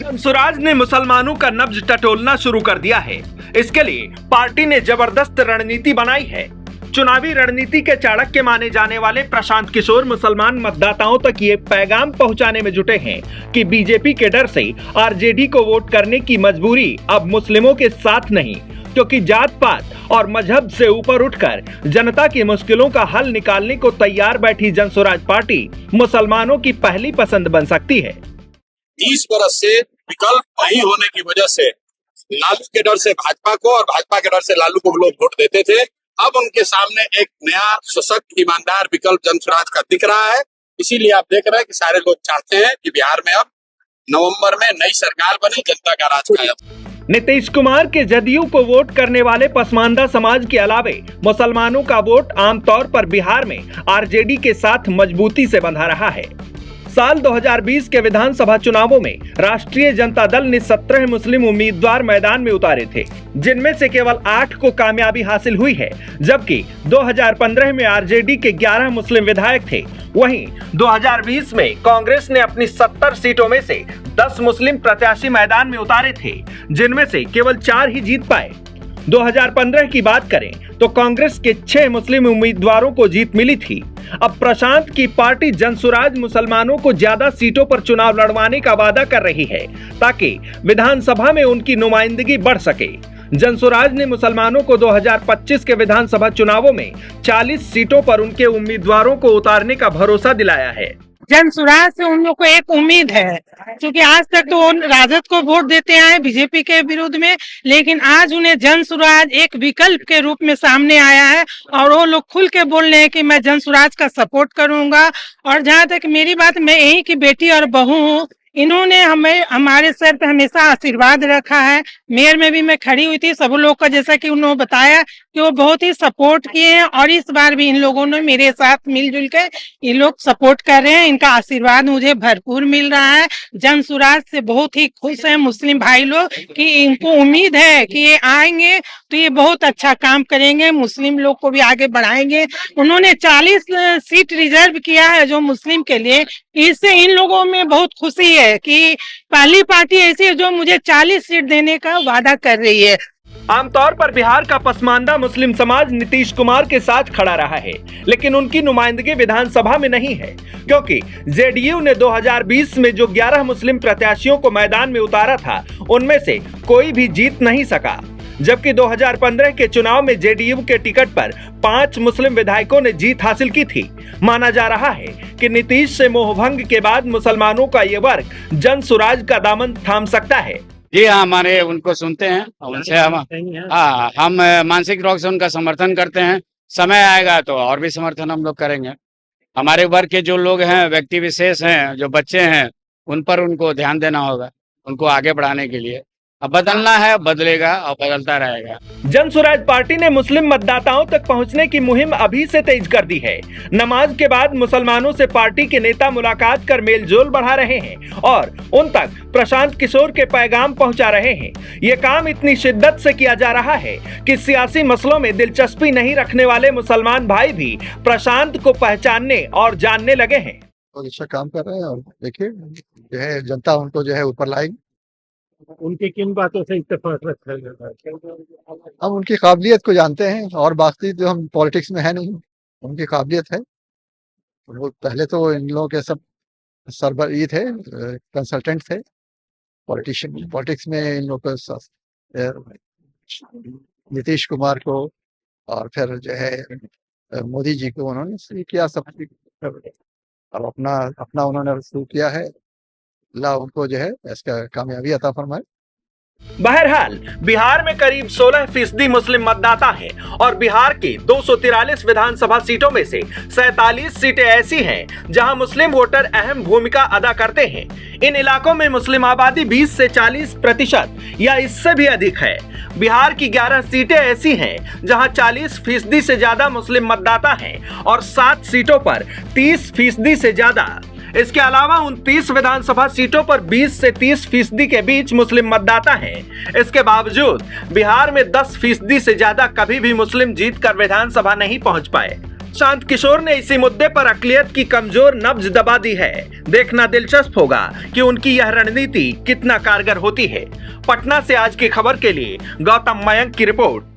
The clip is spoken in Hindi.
जंसुराज ने मुसलमानों का नब्ज टटोलना शुरू कर दिया है। इसके लिए पार्टी ने जबरदस्त रणनीति बनाई है। चुनावी रणनीति के चाणक्य माने जाने वाले प्रशांत किशोर मुसलमान मतदाताओं तक ये पैगाम पहुंचाने में जुटे हैं कि बीजेपी के डर से आरजेडी को वोट करने की मजबूरी अब मुस्लिमों के साथ नहीं, क्योंकि जात पात और मजहब से ऊपर उठकर जनता की मुश्किलों का हल निकालने को तैयार बैठी जंसुराज पार्टी मुसलमानों की पहली पसंद बन सकती है। 30 बरस से विकल्प नहीं होने की वजह से लालू के डर से भाजपा को और भाजपा के डर से लालू को लोग वोट देते थे। अब उनके सामने एक नया सशक्त ईमानदार विकल्प जंसुराज का दिख रहा है। इसीलिए आप देख रहे हैं कि सारे लोग चाहते हैं कि बिहार में अब नवंबर में नई सरकार बने, जनता का राज कायम। नीतीश कुमार के जदयू को वोट करने वाले पसमानदा समाज के अलावे मुसलमानों का वोट आमतौर पर बिहार में आरजेडी के साथ मजबूती से बंधा रहा है। साल 2020 के विधानसभा चुनावों में राष्ट्रीय जनता दल ने 17 मुस्लिम उम्मीदवार मैदान में उतारे थे, जिनमें से केवल 8 को कामयाबी हासिल हुई है, जबकि 2015 में आरजेडी के 11 मुस्लिम विधायक थे। वहीं 2020 में कांग्रेस ने अपनी 70 सीटों में से 10 मुस्लिम प्रत्याशी मैदान में उतारे थे, जिनमें से केवल 4 ही जीत पाए। 2015 की बात करें तो कांग्रेस के 6 मुस्लिम उम्मीदवारों को जीत मिली थी। अब प्रशांत की पार्टी जंसुराज मुसलमानों को ज्यादा सीटों पर चुनाव लड़वाने का वादा कर रही है, ताकि विधानसभा में उनकी नुमाइंदगी बढ़ सके। जंसुराज ने मुसलमानों को 2025 के विधानसभा चुनावों में 40 सीटों पर उनके उम्मीदवारों को उतारने का भरोसा दिलाया है। जंसुराज से उन लोग को एक उम्मीद है, क्योंकि आज तक तो राजद को वोट देते आए बीजेपी के विरुद्ध में, लेकिन आज उन्हें जंसुराज एक विकल्प के रूप में सामने आया है और वो लोग खुल के बोल रहे हैं कि मैं जंसुराज का सपोर्ट करूंगा। और जहां तक मेरी बात, मैं यही की बेटी और बहू हूँ, इन्होंने हमें हमारे सर पे हमेशा आशीर्वाद रखा है। मेयर में भी मैं खड़ी हुई थी, सब लोग का जैसा कि उन्होंने बताया कि वो बहुत ही सपोर्ट किए हैं और इस बार भी इन लोगों ने मेरे साथ मिलजुल के ये लोग सपोर्ट कर रहे हैं। इनका आशीर्वाद मुझे भरपूर मिल रहा है। जंसुराज से बहुत ही खुश है मुस्लिम भाई लोग कि इनको उम्मीद है कि ये आएंगे तो ये बहुत अच्छा काम करेंगे, मुस्लिम लोग को भी आगे बढ़ाएंगे। उन्होंने 40 सीट रिजर्व किया है जो मुस्लिम के लिए, इससे इन लोगों में बहुत खुशी है कि पहली पार्टी ऐसी है जो मुझे 40 सीट देने का वादा कर रही है। आमतौर पर बिहार का पसमानदा मुस्लिम समाज नीतीश कुमार के साथ खड़ा रहा है, लेकिन उनकी नुमाइंदगी विधानसभा में नहीं है, क्योंकि जेडीयू ने 2020 में जो 11 मुस्लिम प्रत्याशियों को मैदान में उतारा था, उनमें से कोई भी जीत नहीं सका। जबकि 2015 के चुनाव में जेडीयू के टिकट पर 5 मुस्लिम विधायकों ने जीत हासिल की थी। माना जा रहा है कि नीतीश से मोहभंग के बाद मुसलमानों का ये वर्ग जंसुराज का दामन थाम सकता है। जी हाँ, हमारे उनको सुनते हैं, उनसे हम मानसिक रूप से उनका समर्थन करते हैं। समय आएगा तो और भी समर्थन हम लोग करेंगे। हमारे वर्ग के जो लोग हैं, व्यक्ति विशेष हैं, जो बच्चे हैं, उन पर उनको ध्यान देना होगा, उनको आगे बढ़ाने के लिए। अब बदलना है, बदलेगा और बदलता रहेगा। जंसुराज पार्टी ने मुस्लिम मतदाताओं तक पहुंचने की मुहिम अभी से तेज कर दी है। नमाज के बाद मुसलमानों से पार्टी के नेता मुलाकात कर मेलजोल बढ़ा रहे हैं और उन तक प्रशांत किशोर के पैगाम पहुंचा रहे हैं। ये काम इतनी शिद्दत से किया जा रहा है कि सियासी मसलों में दिलचस्पी नहीं रखने वाले मुसलमान भाई भी प्रशांत को पहचानने और जानने लगे हैं। बहुत अच्छा काम कर रहे हैं और देखिए जो है जनता उनको जो है ऊपर लाएगी। उनकी किन बातों से इत्तेफाक रखा जाता है? हम उनकी काबिलियत को जानते हैं और बाकी जो हम पॉलिटिक्स में है नहीं, उनकी काबिलियत है। वो पहले तो इन लोगों के सब सरबर ये थे, कंसल्टेंट थे, पॉलिटिशियन। पॉलिटिक्स में इन लोगों को नीतीश कुमार को और फिर जो है मोदी जी को उन्होंने किया सब। अब अपना उन्होंने शुरू किया है। अल्लाह उनको जो है इसका कामयाबी अता फरमाए। बहरहाल बिहार में करीब 16% मुस्लिम मतदाता है और बिहार की 243 विधानसभा सीटों में से 47 सीटें ऐसी हैं जहां मुस्लिम वोटर अहम भूमिका अदा करते हैं। इन इलाकों में मुस्लिम आबादी 20 से 40% या इससे भी अधिक है। बिहार की 11 सीटें ऐसी हैं जहां 40% से ज्यादा मुस्लिम मतदाता हैं और 7 सीटों पर 30% से ज्यादा। इसके अलावा 29 विधानसभा सीटों पर 20 से 30% के बीच मुस्लिम मतदाता हैं। इसके बावजूद बिहार में 10% से ज्यादा कभी भी मुस्लिम जीतकर विधानसभा नहीं पहुंच पाए। शांत किशोर ने इसी मुद्दे पर अकलियत की कमजोर नब्ज दबा दी है। देखना दिलचस्प होगा कि उनकी यह रणनीति कितना कारगर होती है। पटना से आज की खबर के लिए गौतम मयंक की रिपोर्ट।